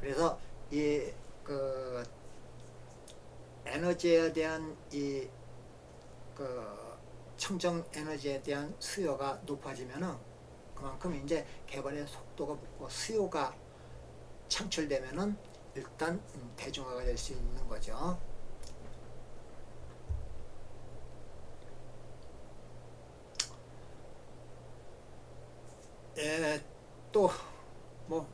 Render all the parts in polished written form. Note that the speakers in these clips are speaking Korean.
그래서 이 그 에너지에 대한 그 청정 에너지에 대한 수요가 높아지면은 그만큼 이제 개발의 속도가 붙고 수요가 창출되면은 일단 대중화가 될 수 있는 거죠. 예, 또 뭐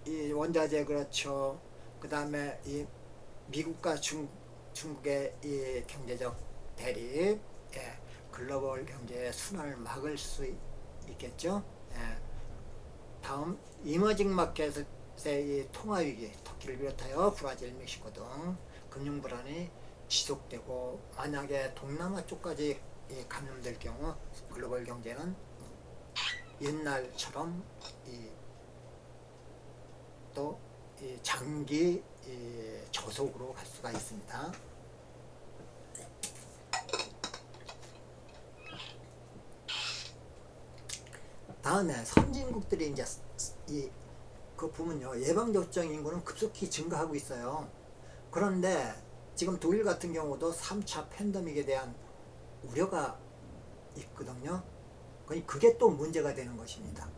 이 원자재 그렇죠. 그 다음에 이 미국과 중국의 이 경제적 대립, 예, 글로벌 경제의 순환을 막을 수 있겠죠. 예, 다음 이머징 마켓의 이 통화 위기, 터키를 비롯하여 브라질, 멕시코 등 금융 불안이 지속되고 만약에 동남아 쪽까지 감염될 경우 글로벌 경제는 옛날처럼 또 장기 저속으로 갈 수가 있습니다. 다음에 선진국들이 이제 그 보면요, 예방접종 인구는 급속히 증가하고 있어요. 그런데 지금 독일 같은 경우도 3차 팬데믹에 대한 우려가 있거든요. 그게 또 문제가 되는 것입니다.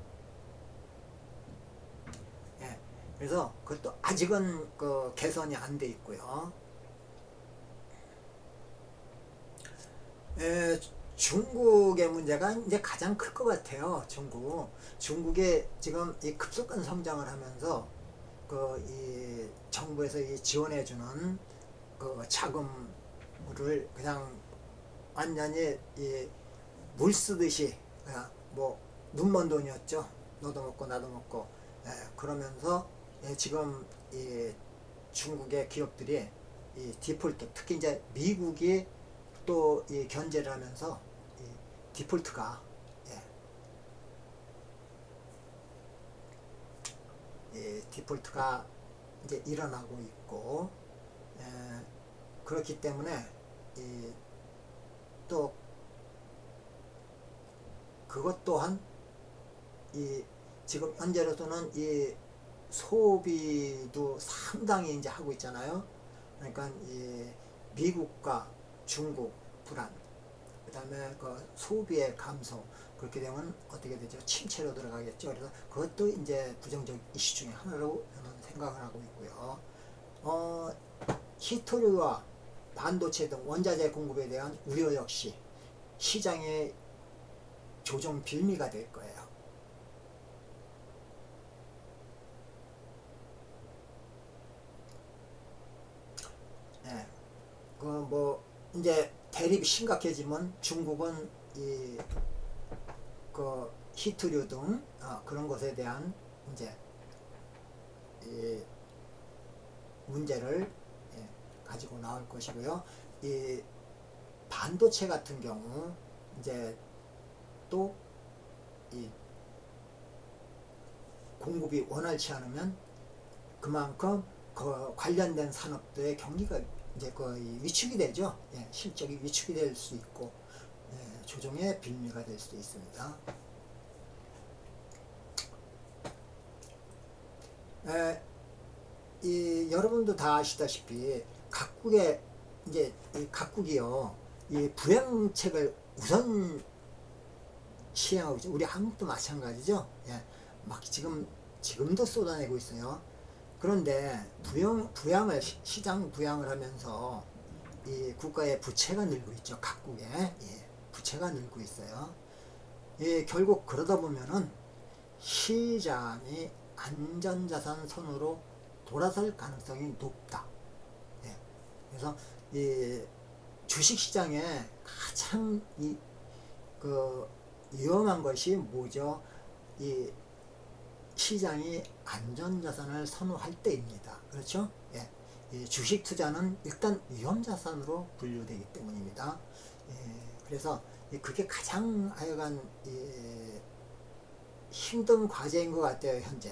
예, 그래서 그것도 아직은 그 개선이 안 돼 있고요. 예, 중국의 문제가 이제 가장 클 것 같아요. 중국이 지금 이 급속한 성장을 하면서 그 이 정부에서 이 지원해주는 그 자금을 그냥 완전히 물 쓰듯이 그냥 뭐 눈먼 돈이었죠. 너도 먹고 나도 먹고. 예, 그러면서 지금 이 중국의 기업들이 이 디폴트, 특히 이제 미국이 또 이 견제를 하면서 이 디폴트가, 디폴트가 이제 일어나고 있고, 에, 그렇기 때문에 또 그것 또한 이 지금 현재로서는 이 소비도 상당히 이제 하고 있잖아요. 그러니까 이 미국과 중국 불안, 그다음에 그 소비의 감소, 그렇게 되면 어떻게 되죠? 침체로 들어가겠죠. 그래서 그것도 이제 부정적 이슈 중에 하나로 저는 생각을 하고 있고요. 히토류와 반도체 등 원자재 공급에 대한 우려 역시 시장의 조정 빌미가 될 거예요. 네. 그 뭐 이제 대립이 심각해지면 중국은 그 히트류 등 그런 것에 대한 이제 이 문제를 가지고 나올 것이고요. 이 반도체 같은 경우 이제 또 이 공급이 원활치 않으면 그만큼 그 관련된 산업들의 경기가 이제 거의 위축이 되죠. 실적이 위축이 될 수 있고 조정의 빌미가 될 수도 있습니다. 여러분도 다 아시다시피 각국의 이제 각국이요 이 부양책을 우선 시행하고 있죠. 우리 한국도 마찬가지죠. 막 지금도 쏟아내고 있어요. 그런데 부양을 시장 부양을 하면서 이 국가의 부채가 늘고 있죠. 각국의 부채가 늘고 있어요. 결국 그러다 보면은 시장이 안전자산 선으로 돌아설 가능성이 높다. 그래서 이 주식시장에 가장 그 위험한 것이 뭐죠? 이 시장이 안전자산을 선호할 때입니다. 그렇죠? 이 주식 투자는 일단 위험자산으로 분류되기 때문입니다. 그래서 그게 가장 하여간 힘든 과제인 것 같아요, 현재.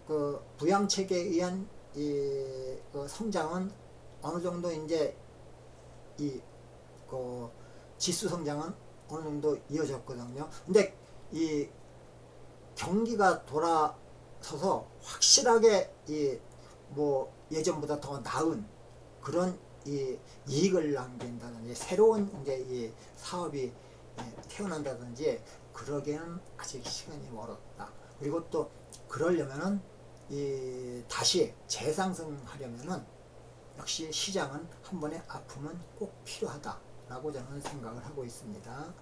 그 부양책에 의한 그 성장은 어느 정도 이제 그 지수 성장은 어느 정도 이어졌거든요. 근데 이 경기가 서서 확실하게 이 뭐 예전보다 더 나은 그런 이 이익을 남긴다든지 새로운 이제 이 사업이 태어난다든지 그러기에는 아직 시간이 멀었다. 그리고 또 그러려면은 이 다시 재상승하려면은 역시 시장은 한 번의 아픔은 꼭 필요하다라고 저는 생각을 하고 있습니다.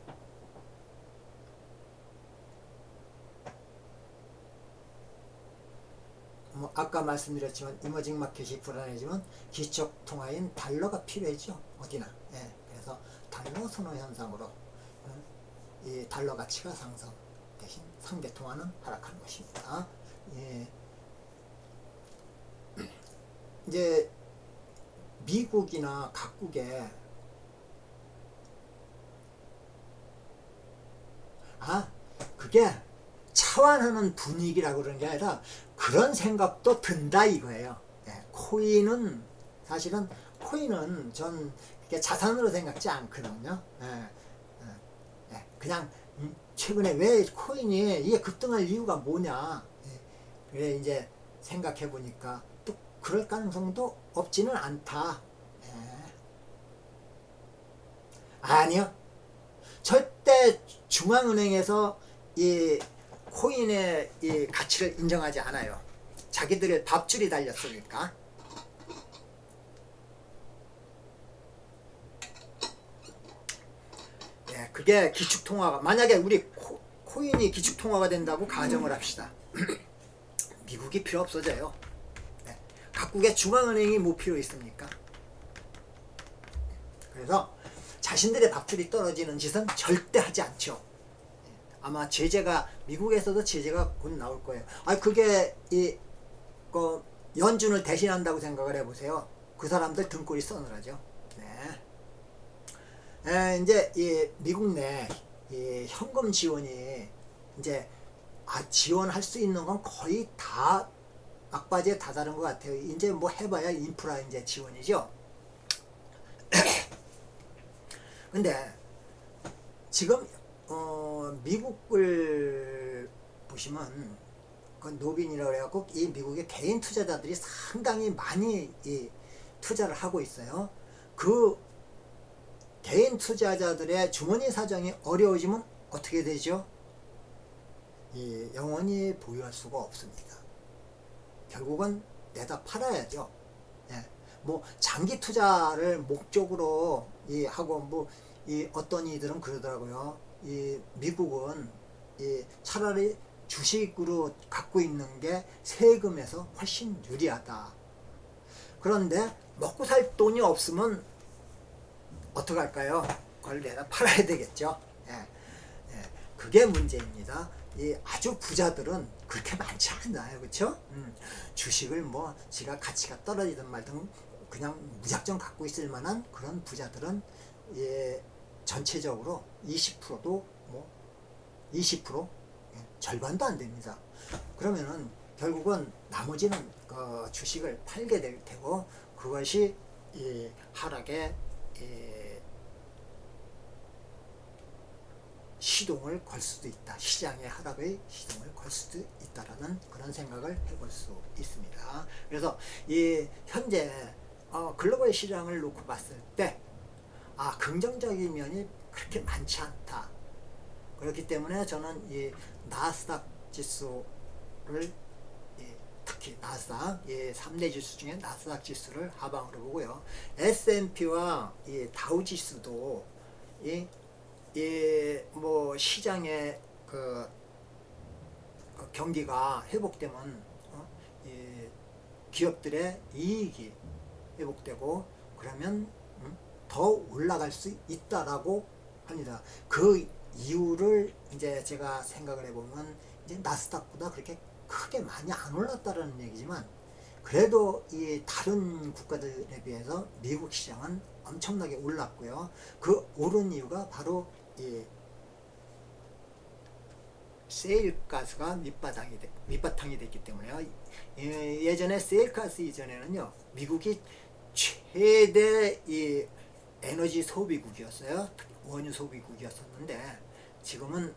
뭐 아까 말씀드렸지만 이머징 마켓이 불안해지면 기축 통화인 달러가 필요해죠. 어디나. 예, 그래서 달러 선호 현상으로 이 달러 가치가 상승 대신 상대 통화는 하락하는 것입니다. 예. 이제 미국이나 각국에 그게 차환하는 분위기라고 그러는 게 아니라 그런 생각도 든다 이거예요. 예, 코인은 사실은 코인은 전 자산으로 생각지 않거든요. 그냥 최근에 왜 코인이 이게 급등할 이유가 뭐냐. 그래 이제 생각해 보니까 또 그럴 가능성도 없지는 않다. 아니요. 절대 중앙은행에서 이 코인의 이 가치를 인정하지 않아요. 자기들의 밥줄이 달렸으니까. 예, 그게 기축통화가 만약에 우리 코인이 기축통화가 된다고 가정을 합시다. 미국이 필요 없어져요. 예, 각국의 중앙은행이 뭐 필요 있습니까? 그래서 자신들의 밥줄이 떨어지는 짓은 절대 하지 않죠. 아마 제재가 미국에서도 제재가 곧 나올 거예요. 그게 그 연준을 대신한다고 생각을 해보세요. 그 사람들 등골이 서늘하죠. 네. 이제 이 미국 내 이 현금 지원이 이제 지원할 수 있는 건 거의 다 막바지에 다다른 것 같아요. 이제 뭐 해봐야 인프라 이제 지원이죠. 근데 지금 미국을 보시면 그 노빈이라고 해갖고 이 미국의 개인 투자자들이 상당히 많이 이 투자를 하고 있어요. 그 개인 투자자들의 주머니 사정이 어려워지면 어떻게 되죠? 영원히 보유할 수가 없습니다. 결국은 내다 팔아야죠. 예. 뭐 장기 투자를 목적으로 하고 뭐 어떤 이들은 그러더라고요. 미국은 차라리 주식으로 갖고 있는 게 세금에서 훨씬 유리하다. 그런데 먹고 살 돈이 없으면 어떡할까요? 그걸 내다 팔아야 되겠죠. 그게 문제입니다. 아주 부자들은 그렇게 많지 않아요. 그렇죠? 주식을 뭐 지가 가치가 떨어지든 말든 그냥 무작정 갖고 있을 만한 그런 부자들은 전체적으로 20%도 뭐 20% 절반도 안 됩니다. 그러면은 결국은 나머지는 그 주식을 팔게 될 테고 그것이 하락에 시동을 걸 수도 있다. 시장의 하락의 시동을 걸 수도 있다라는 그런 생각을 해볼 수 있습니다. 그래서 현재 글로벌 시장을 놓고 봤을 때 긍정적인 면이 그렇게 많지 않다. 그렇기 때문에 저는 이 나스닥 지수를 특히 나스닥 3대 지수 중에 나스닥 지수를 하방으로 보고요. S&P와 다우 지수도 뭐 시장의 그 경기가 회복되면 기업들의 이익이 회복되고 그러면 더 올라갈 수 있다라고 합니다. 그 이유를 이제 제가 생각을 해보면 이제 나스닥보다 그렇게 크게 많이 안 올랐다라는 얘기지만 그래도 이 다른 국가들에 비해서 미국 시장은 엄청나게 올랐고요. 그 오른 이유가 바로 세일가스가 밑바탕이 됐기 때문에요. 예전에 세일가스 이전에는요, 미국이 최대 에너지 소비국이었어요. 원유 소비국이었었는데 지금은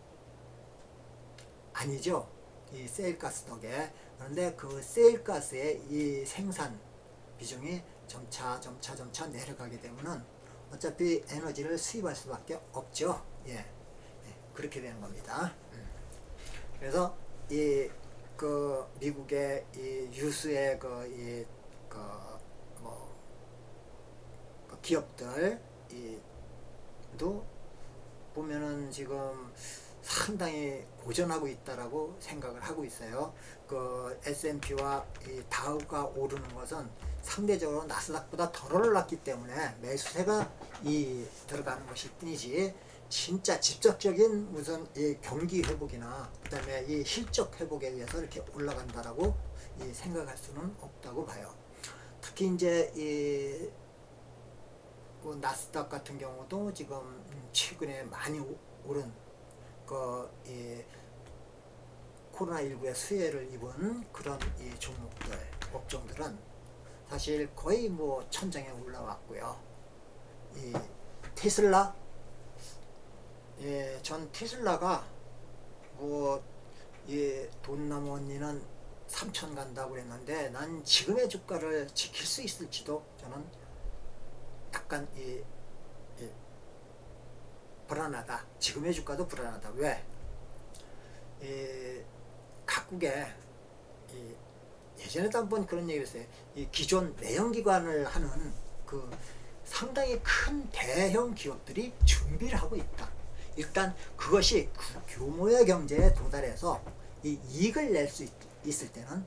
아니죠. 이 세일가스 덕에. 그런데 그 세일가스의 이 생산 비중이 점차 내려가게 되면은 어차피 에너지를 수입할 수밖에 없죠. 예, 그렇게 되는 겁니다. 그래서 이 그 미국의 이 유수의 기업들 이도 보면은 지금 상당히 고전하고 있다라고 생각을 하고 있어요. 그 S&P와 이 다우가 오르는 것은 상대적으로 나스닥보다 덜 올랐기 때문에 매수세가 들어가는 것일 뿐이지, 진짜 직접적인 무슨 이 경기 회복이나 그다음에 이 실적 회복에 의해서 이렇게 올라간다라고 생각할 수는 없다고 봐요. 특히 이제 그 나스닥 같은 경우도 지금 최근에 많이 오른 코로나19의 수혜를 입은 그런 이 종목들, 업종들은 사실 거의 뭐 천장에 올라왔고요. 이 테슬라, 전 테슬라가 돈 남은 언니는 3천 간다고 그랬는데, 난 지금의 주가를 지킬 수 있을지도 저는 약간 불안하다. 지금의 주가도 불안하다. 왜? 각국의 예전에도 한번 그런 얘기를 했어요. 이 기존 내연기관을 하는 그 상당히 큰 대형 기업들이 준비를 하고 있다. 일단 그것이 그 규모의 경제에 도달해서 이 이익을 낼 수 있을 때는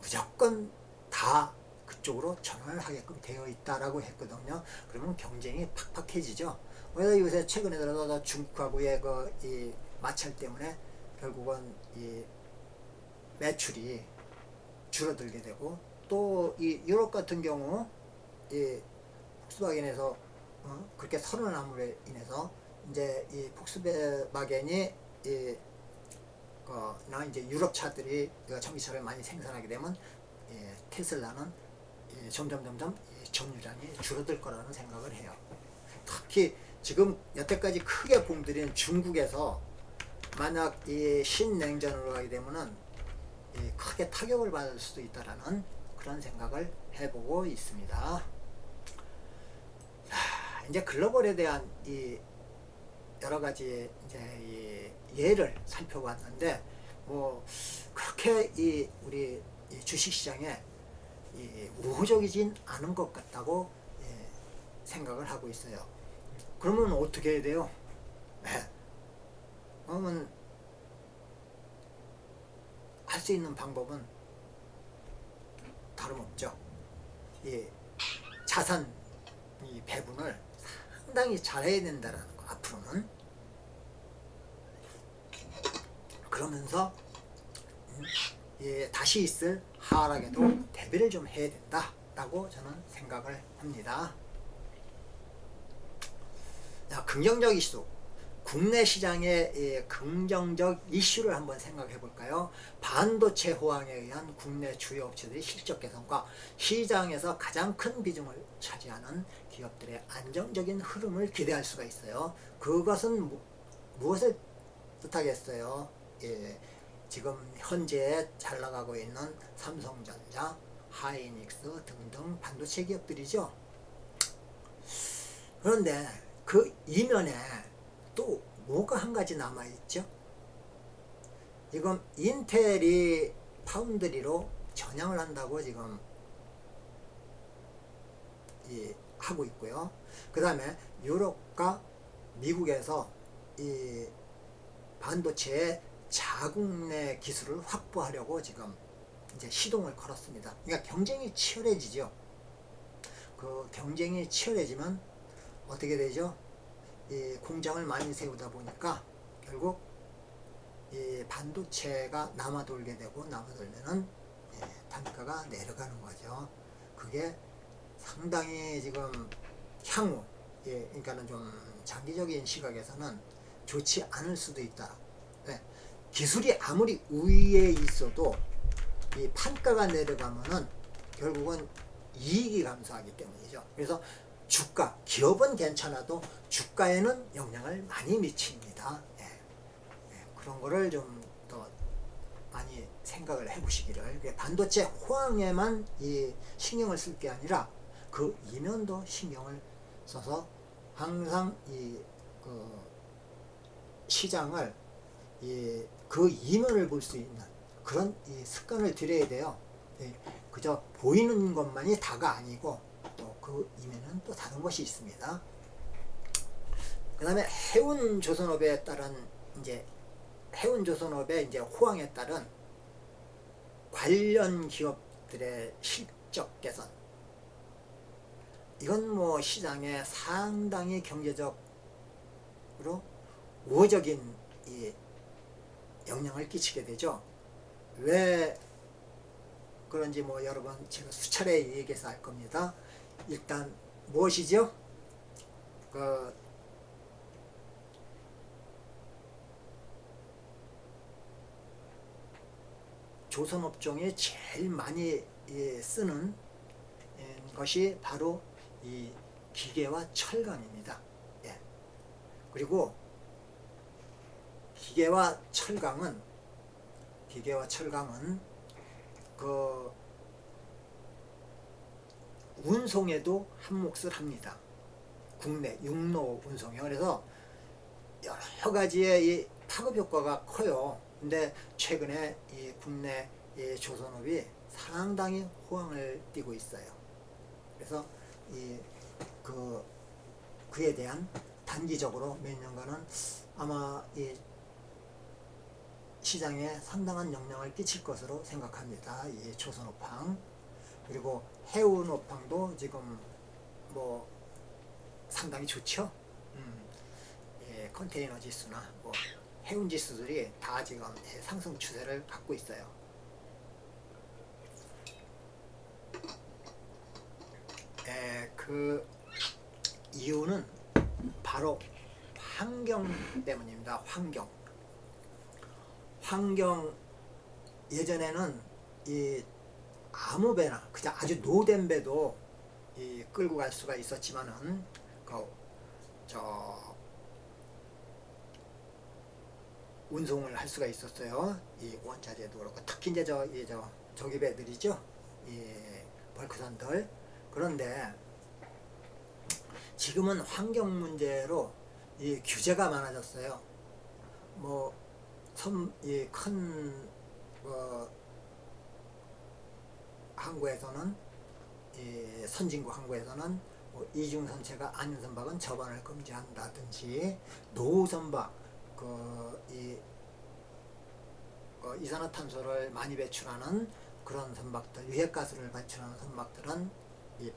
무조건 다 그쪽으로 전환을 하게끔 되어 있다라고 했거든요. 그러면 경쟁이 팍팍해지죠. 그래서 요새 최근에 들어서 중국하고의 이 마찰 때문에 결국은 이 매출이 줄어들게 되고, 또 이 유럽 같은 경우 이 폭스바겐에서 그렇게 선언함으로 인해서 이제 이 폭스바겐이 나 이제 유럽 차들이 전기차를 많이 생산하게 되면 테슬라는 점점 점유량이 줄어들 거라는 생각을 해요. 특히 지금 여태까지 크게 공들인 중국에서 만약 이 신냉전으로 가게 되면은 크게 타격을 받을 수도 있다라는 그런 생각을 해보고 있습니다. 자, 이제 글로벌에 대한 이 여러 가지 이제 예를 살펴봤는데, 뭐 그렇게 우리 주식시장에 우호적이진 않은 것 같다고 생각을 하고 있어요. 그러면 어떻게 해야 돼요? 그러면 할 수 있는 방법은 다름없죠. 자산 배분을 상당히 잘해야 된다라는 거, 앞으로는. 그러면서 다시 있을 하락에도 대비를 좀 해야 된다라고 저는 생각을 합니다. 자, 긍정적 이슈. 국내 시장의 긍정적 이슈를 한번 생각해 볼까요? 반도체 호황에 의한 국내 주요 업체들의 실적 개선과 시장에서 가장 큰 비중을 차지하는 기업들의 안정적인 흐름을 기대할 수가 있어요. 그것은 무엇을 뜻하겠어요? 지금 현재 잘 나가고 있는 삼성전자, 하이닉스 등등 반도체 기업들이죠. 그런데 그 이면에 또 뭐가 한 가지 남아있죠? 지금 인텔이 파운드리로 전향을 한다고 지금 하고 있고요. 그 다음에 유럽과 미국에서 이 반도체의 자국 내 기술을 확보하려고 지금 이제 시동을 걸었습니다. 그러니까 경쟁이 치열해지죠. 그 경쟁이 치열해지면 어떻게 되죠? 이 공장을 많이 세우다 보니까 결국 이 반도체가 남아돌게 되고, 남아돌면은 단가가 내려가는 거죠. 그게 상당히 지금 향후, 그러니까는 좀 장기적인 시각에서는 좋지 않을 수도 있다. 기술이 아무리 우위에 있어도 이 판가가 내려가면은 결국은 이익이 감소하기 때문이죠. 그래서 주가, 기업은 괜찮아도 주가에는 영향을 많이 미칩니다. 그런 거를 좀 더 많이 생각을 해보시기를. 반도체 호황에만 이 신경을 쓸 게 아니라 그 이면도 신경을 써서 항상 그 시장을 그 이면을 볼 수 있는 그런 습관을 들여야 돼요. 그저 보이는 것만이 다가 아니고 또 그 이면은 또 다른 것이 있습니다. 그 다음에 해운조선업에 따른 해운조선업의 호황에 따른 관련 기업들의 실적 개선, 이건 뭐 시장에 상당히 경제적으로 우호적인 영향을 끼치게 되죠. 왜 그런지 뭐 여러 번 제가 수차례 얘기해서 알 겁니다. 일단 무엇이죠? 그 조선업종이 제일 많이 쓰는 것이 바로 이 기계와 철강입니다. 예. 그리고 기계와 철강은 그 운송에도 한 몫을 합니다. 국내 육로 운송에. 그래서 여러 가지의 이 파급 효과가 커요. 근데 최근에 이 국내 조선업이 상당히 호황을 띠고 있어요. 그래서 그에 대한 단기적으로 몇 년간은 아마 이 시장에 상당한 영향을 끼칠 것으로 생각합니다. 이 조선업황. 그리고 해운업황도 지금 뭐 상당히 좋죠. 컨테이너 지수나 뭐 해운 지수들이 다 지금 상승 추세를 갖고 있어요. 그 이유는 바로 환경 때문입니다. 환경. 예전에는 아무 배나 그냥 아주 노된 배도 끌고 갈 수가 있었지만은 운송을 할 수가 있었어요. 이 원자재도 그렇고 특히 이제 저기 배들이죠. 벌크선들. 그런데 지금은 환경 문제로 규제가 많아졌어요. 뭐 큰 항구에서는 선진국 항구에서는 뭐 이중선체가 아닌 선박은 접안을 금지한다든지, 노선박 이산화탄소를 많이 배출하는 그런 선박들, 유해가스를 배출하는 선박들은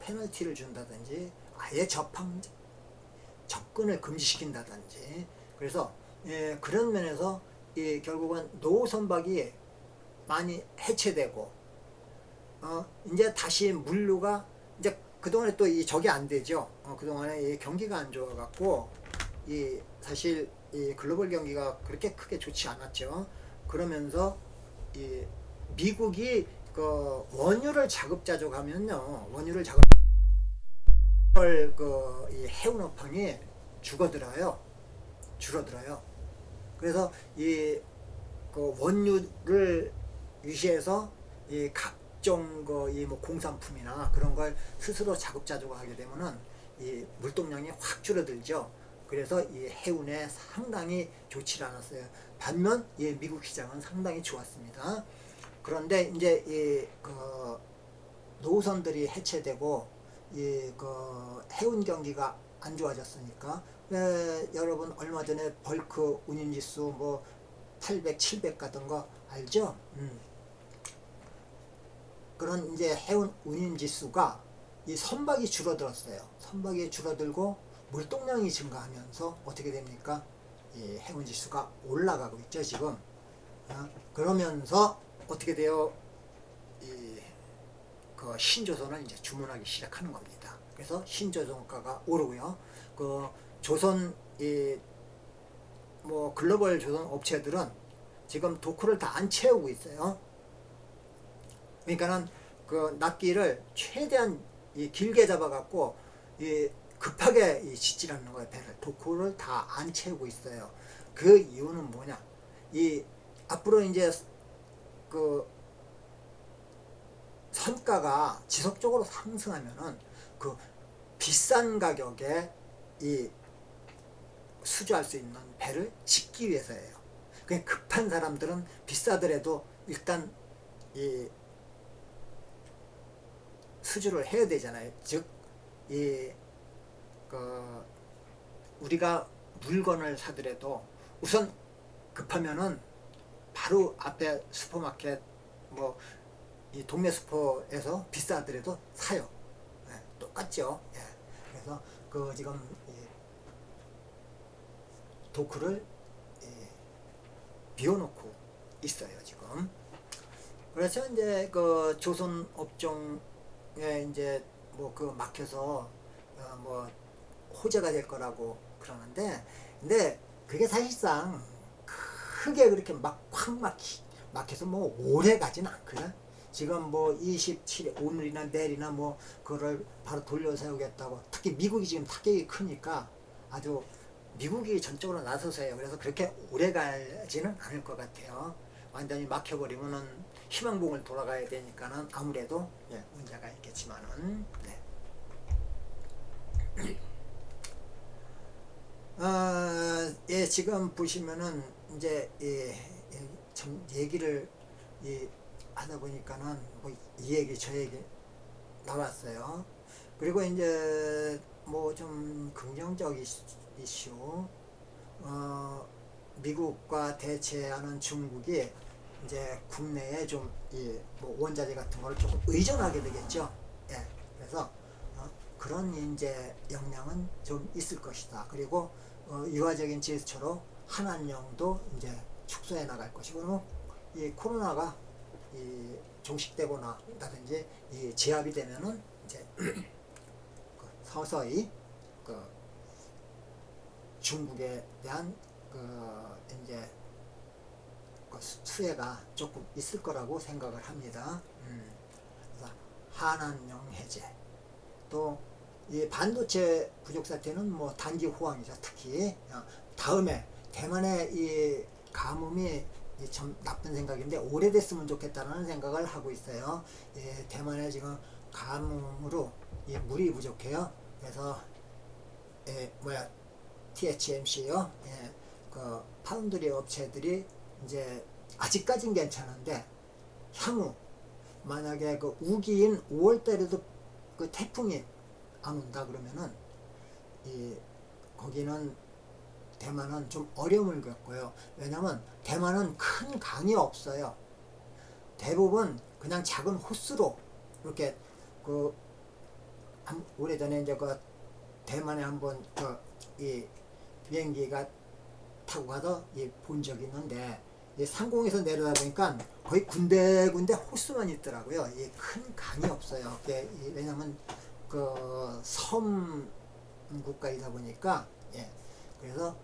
페널티를 준다든지 아예 접근을 금지시킨다든지. 그래서 그런 면에서 결국은 노선박이 많이 해체되고 이제 다시 물류가 이제 그동안에 또 저게 안 되죠. 그동안에 경기가 안 좋아갖고 사실 글로벌 경기가 그렇게 크게 좋지 않았죠. 그러면서 미국이 그 원유를 자급자족하면요, 이 해운업황이 줄어들어요. 그래서 그 원유를 유시해서 각종 뭐 공산품이나 그런 걸 스스로 자급자족하게 되면은 물동량이 확 줄어들죠. 그래서 해운에 상당히 좋지 않았어요. 반면 미국 시장은 상당히 좋았습니다. 그런데 이제 그 노선들이 해체되고 그 해운 경기가 안 좋아졌으니까, 여러분 얼마 전에 벌크 운임지수 뭐 800, 700 같은 거 알죠? 그런 이제 해운 운임지수가 선박이 줄어들었어요. 선박이 줄어들고 물동량이 증가하면서 어떻게 됩니까? 해운 지수가 올라가고 있죠, 지금. 그러면서 어떻게 돼요? 그 신조선을 이제 주문하기 시작하는 겁니다. 그래서 신조선가가 오르고요. 그 조선 뭐 글로벌 조선 업체들은 지금 도크를 다 안 채우고 있어요. 그러니까는 그 낱기를 최대한 길게 잡아갖고 급하게 짓지라는 거예요. 배를 도크를 다 안 채우고 있어요. 그 이유는 뭐냐? 앞으로 이제 그 선가가 지속적으로 상승하면은 그 비싼 가격에 이 수주할 수 있는 배를 짓기 위해서예요. 그냥 급한 사람들은 비싸더라도 일단 이 수주를 해야 되잖아요. 즉, 그 우리가 물건을 사더라도 우선 급하면은 바로 앞에 슈퍼마켓 뭐 이 동네 슈퍼에서 비싸더라도 사요. 예, 똑같죠. 예. 그래서 그 지금 이 도크를 비워놓고 있어요 지금. 그래서 이제 그 조선 업종에 이제 뭐 그 막혀서 뭐 호재가 될 거라고 그러는데, 근데 그게 사실상 크게 그렇게 막 확 막혀서 뭐 오래 가진 않거든. 지금 뭐 27일 오늘이나 내일이나 뭐 그거를 바로 돌려 세우겠다고, 특히 미국이 지금 타격이 크니까 아주 미국이 전적으로 나서서 해요. 그래서 그렇게 오래 가지는 않을 것 같아요. 완전히 막혀버리면은 희망봉을 돌아가야 되니까는 아무래도 예, 문제가 있겠지만은 네. 예, 지금 보시면은 이제 참 얘기를 하다 보니까는 뭐 이 얘기 저 얘기 나왔어요. 그리고 이제 뭐 좀 긍정적 이슈, 미국과 대체하는 중국이 이제 국내에 좀 뭐 원자재 같은 걸 조금 의존하게 되겠죠. 예, 그래서 그런 이제 역량은 좀 있을 것이다. 그리고 유화적인 제스처로 한한령도 이제 축소해 나갈 것이고, 이 코로나가 종식되거나라든지 제압이 되면은 이제 서서히 그 중국에 대한 이제 그 수혜가 조금 있을 거라고 생각을 합니다. 그래서 한한령 해제, 또 이 반도체 부족 사태는 뭐 단기 호황이죠. 특히 다음에 대만의 이 가뭄이 참 나쁜 생각인데 오래됐으면 좋겠다는 생각을 하고 있어요. 예, 대만에 지금 가뭄으로 물이 부족해요. 그래서 TSMC요. 예, 그 파운드리 업체들이 이제 아직까진 괜찮은데 향후 만약에 그 우기인 5월달에도 그 태풍이 안 온다 그러면은 거기는 대만은 좀 어려움을 겪고요. 왜냐면 대만은 큰 강이 없어요. 대부분 그냥 작은 호수로 이렇게 오래전에 이제 그 대만에 한번 이 비행기가 타고 가서 본 적이 있는데 상공에서 내려다 보니까 거의 군데군데 호수만 있더라고요. 큰 강이 없어요. 왜냐면 그 섬 국가이다 보니까 그래서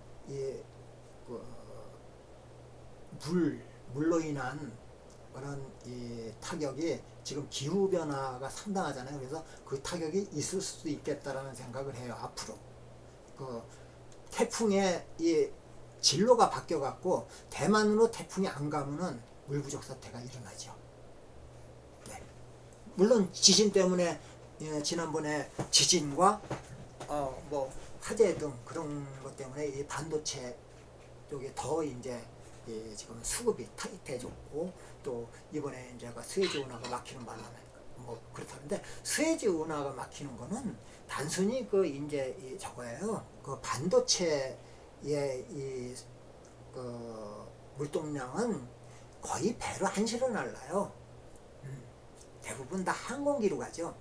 물로 인한 그런 타격이 지금 기후 변화가 상당하잖아요. 그래서 그 타격이 있을 수도 있겠다라는 생각을 해요. 앞으로 그 태풍의 진로가 바뀌어 갖고 대만으로 태풍이 안 가면은 물 부족 사태가 일어나죠. 네. 물론 지진 때문에 지난번에 지진과 뭐 화재 등 그런 것 때문에 이 반도체 쪽에 더 이제 지금 수급이 타이트해졌고, 또 이번에 이제 스웨즈 운하가 막히는 바람에 뭐 그렇다는데, 스웨즈 운하가 막히는 거는 단순히 이제 저거예요. 그 반도체의 그 물동량은 거의 배로 안 실어 날라요. 대부분 다 항공기로 가죠.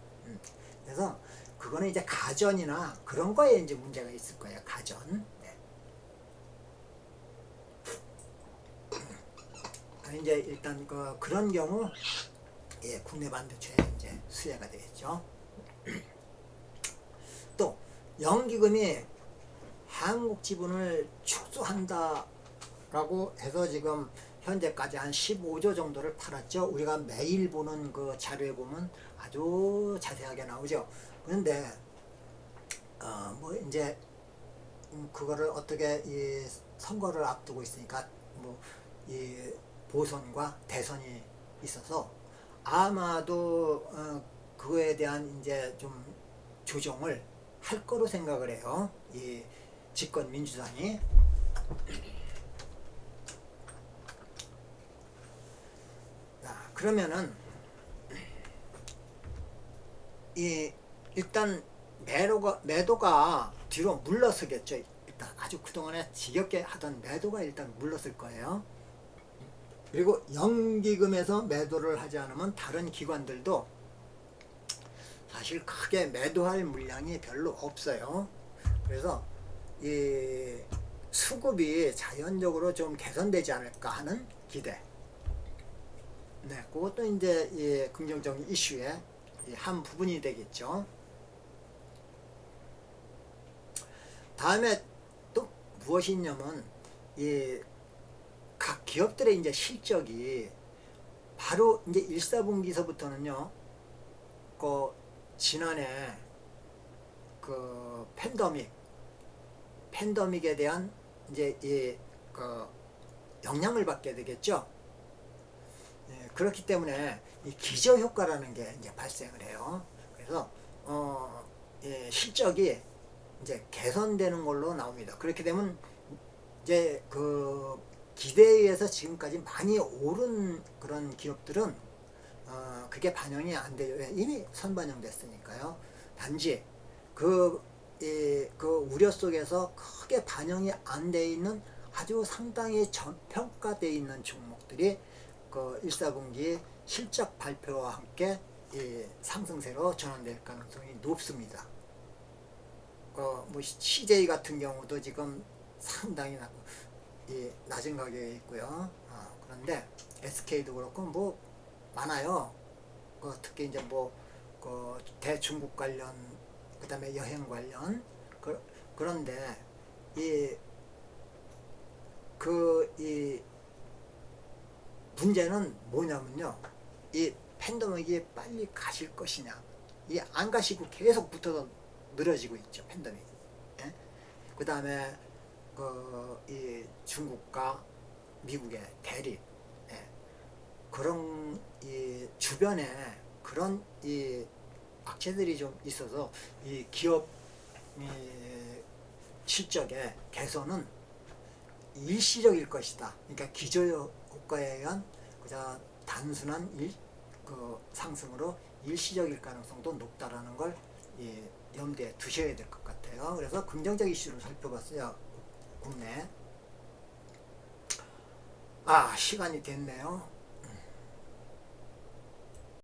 그래서 그거는 이제 가전이나 그런 거에 이제 문제가 있을 거예요. 가전. 네. 이제 일단 그런 경우 국내 반도체에 이제 수혜가 되겠죠. 또 연기금이 한국 지분을 축소한다라고 해서 지금 현재까지 한 15조 정도를 팔았죠. 우리가 매일 보는 그 자료에 보면 아주 자세하게 나오죠. 그런데 뭐 이제 그거를 어떻게 선거를 앞두고 있으니까 뭐 이 보선과 대선이 있어서 아마도 그거에 대한 이제 좀 조정을 할 거로 생각을 해요. 이 집권 민주당이. 그러면은 이 일단 매도가 뒤로 물러서겠죠. 일단 아주 그동안에 지겹게 하던 매도가 일단 물러설 거예요. 그리고 연기금에서 매도를 하지 않으면 다른 기관들도 사실 크게 매도할 물량이 별로 없어요. 그래서 이 수급이 자연적으로 좀 개선되지 않을까 하는 기대. 네, 그것도 이제 이 긍정적인 이슈의 한 부분이 되겠죠. 다음에 또 무엇이 있냐면 이 각 기업들의 이제 실적이 바로 이제 1사분기서부터는요, 그 지난해 그 팬데믹에 대한 이제 그 영향을 받게 되겠죠. 예, 그렇기 때문에 이 기저 효과라는 게 이제 발생을 해요. 그래서 예, 실적이 이제 개선되는 걸로 나옵니다. 그렇게 되면 이제 그 기대에 의해서 지금까지 많이 오른 그런 기업들은 그게 반영이 안 돼요. 이미 선반영됐으니까요. 단지 그 우려 속에서 크게 반영이 안 돼 있는 아주 상당히 저평가되어 있는 종목들이 그 1사분기 실적 발표와 함께 상승세로 전환될 가능성이 높습니다. 뭐 CJ 같은 경우도 지금 상당히 낮은 가격에 있고요. 그런데 SK도 그렇고 뭐 많아요. 특히 이제 그 대중국 관련, 그다음에 여행 관련. 그런데 이 문제는 뭐냐면요, 이 팬데믹이 빨리 가실 것이냐, 안 가시고 계속 붙어서 늘어지고 있죠, 팬데믹이. 예? 그 다음에 이 중국과 미국의 대립, 예. 그런 이 주변에 그런 이 악재들이 좀 있어서 이 기업 실적의 개선은 일시적일 것이다. 그러니까 기저효과에 의한 그저 단순한 그 상승으로 일시적일 가능성도 높다라는 걸 염두에 두셔야 될 것 같아요. 그래서 긍정적 이슈를 살펴봤어요. 국내. 시간이 됐네요.